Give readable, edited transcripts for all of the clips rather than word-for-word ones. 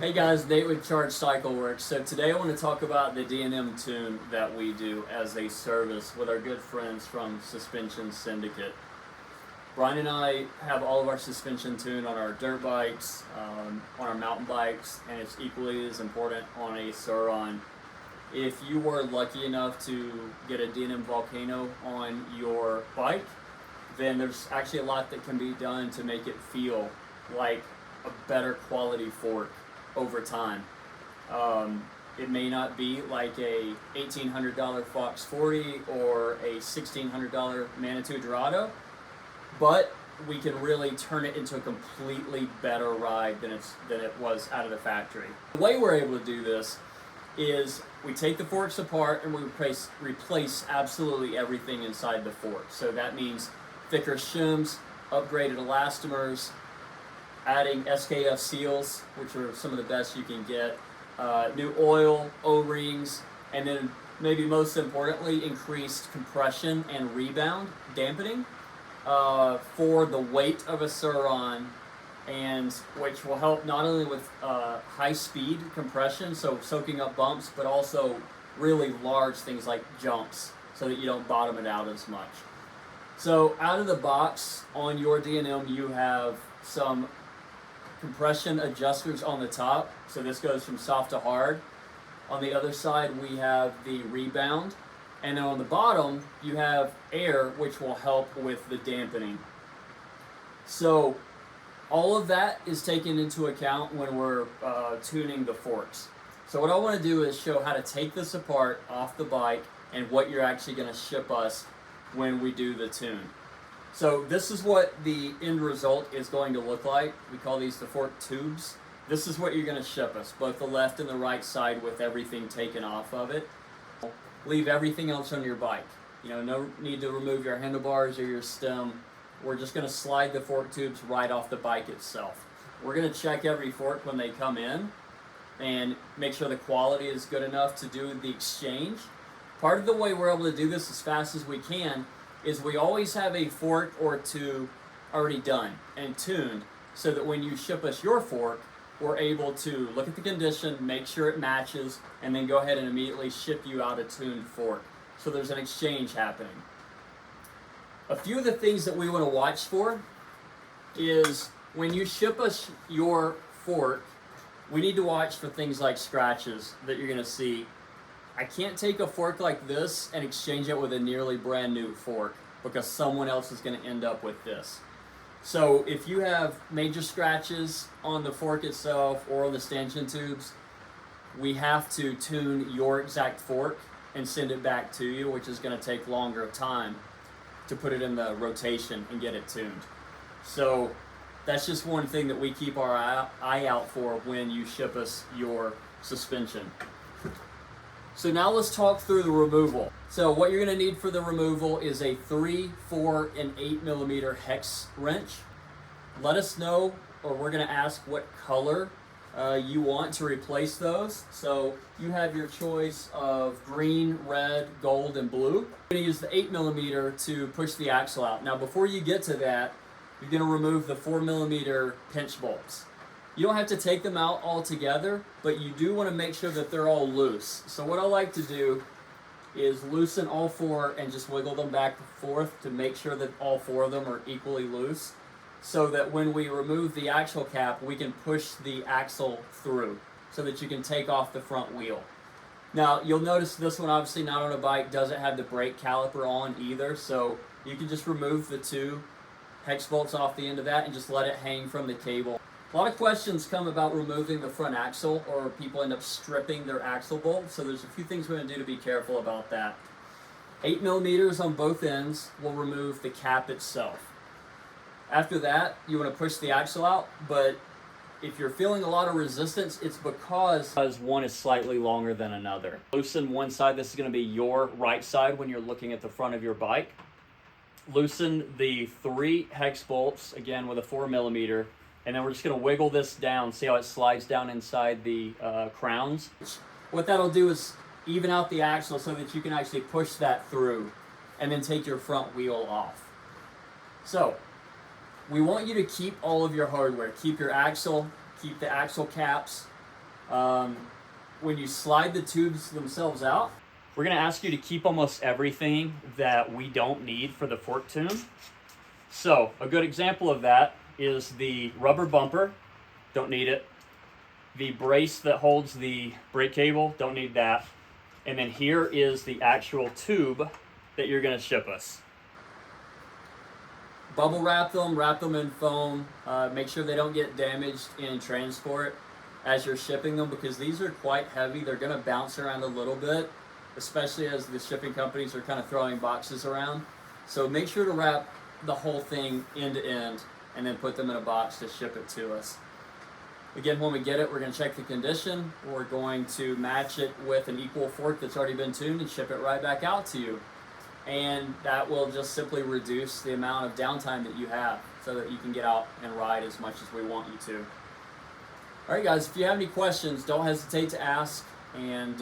Hey guys, Nate with Charge Cycle Works. So today I want to talk about the DNM tune that we do as a service with our good friends from Suspension Syndicate. Brian and I have all of our suspension tuned on our dirt bikes, on our mountain bikes, and it's equally as important on a Surron. If you were lucky enough to get a DNM Volcano on your bike, then there's actually a lot that can be done to make it feel like a better quality fork over time. It may not be like a $1,800 Fox 40 or a $1,600 Manitou Dorado, but we can really turn it into a completely better ride than it was out of the factory. The way we're able to do this is we take the forks apart and we replace absolutely everything inside the fork. So that means thicker shims, upgraded elastomers, adding SKF seals, which are some of the best you can get, new oil, O-rings, and then maybe most importantly, increased compression and rebound dampening for the weight of a Surron, and which will help not only with high speed compression, so soaking up bumps, but also really large things like jumps, so that you don't bottom it out as much. So out of the box on your DNM, you have some compression adjusters on the top, so this goes from soft to hard. On the other side we have the rebound, and then on the bottom you have air, which will help with the dampening. So all of that is taken into account when we're tuning the forks. So what I want to do is show how to take this apart off the bike and what you're actually going to ship us when we do the tune. So this is what the end result is going to look like. We call these the fork tubes. This is what you're going to ship us, both the left and the right side with everything taken off of it. Leave everything else on your bike. No need to remove your handlebars or your stem. We're just going to slide the fork tubes right off the bike itself. We're going to check every fork when they come in and make sure the quality is good enough to do the exchange. Part of the way we're able to do this as fast as we can is we always have a fork or two already done and tuned, so that when you ship us your fork, we're able to look at the condition, make sure it matches, and then go ahead and immediately ship you out a tuned fork. So there's an exchange happening. A few of the things that we want to watch for is when you ship us your fork, we need to watch for things like scratches that you're going to see. I can't take a fork like this and exchange it with a nearly brand new fork, because someone else is going to end up with this. So if you have major scratches on the fork itself or on the stanchion tubes, we have to tune your exact fork and send it back to you, which is going to take longer time to put it in the rotation and get it tuned. So that's just one thing that we keep our eye out for when you ship us your suspension. So now let's talk through the removal. So what you're going to need for the removal is a 3, 4, and 8 millimeter hex wrench. Let us know, or we're going to ask what color you want to replace those. So you have your choice of green, red, gold, and blue. You're going to use the 8 millimeter to push the axle out. Now before you get to that, you're going to remove the 4 millimeter pinch bolts. You don't have to take them out altogether, but you do want to make sure that they're all loose. So what I like to do is loosen all 4 and just wiggle them back and forth to make sure that all 4 of them are equally loose, so that when we remove the axle cap, we can push the axle through so that you can take off the front wheel. Now you'll notice this one, obviously not on a bike, doesn't have the brake caliper on either, so you can just remove the 2 hex bolts off the end of that and just let it hang from the cable. A lot of questions come about removing the front axle, or people end up stripping their axle bolt, so there's a few things we're going to do to be careful about that. 8 millimeters on both ends will remove the cap itself. After that, you want to push the axle out, but if you're feeling a lot of resistance, it's because one is slightly longer than another. Loosen one side. This is going to be your right side when you're looking at the front of your bike. Loosen the 3 hex bolts, again with a 4 millimeter, and then we're just going to wiggle this down. See how it slides down inside the crowns? What that'll do is even out the axle so that you can actually push that through and then take your front wheel off. So we want you to keep all of your hardware. Keep your axle, keep the axle caps, When you slide the tubes themselves out, we're going to ask you to keep almost everything that we don't need for the fork tune. So a good example of that is the rubber bumper, don't need it. The brace that holds the brake cable, don't need that. And then here is the actual tube that you're going to ship us. Bubble wrap them in foam. Make sure they don't get damaged in transport as you're shipping them, because these are quite heavy. They're going to bounce around a little bit, especially as the shipping companies are kind of throwing boxes around. So make sure to wrap the whole thing end to end and then put them in a box to ship it to us. Again, when we get it, we're going to check the condition. We're going to match it with an equal fork that's already been tuned and ship it right back out to you. And that will just simply reduce the amount of downtime that you have so that you can get out and ride as much as we want you to. All right, guys, if you have any questions, don't hesitate to ask, and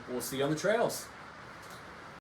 we'll see you on the trails.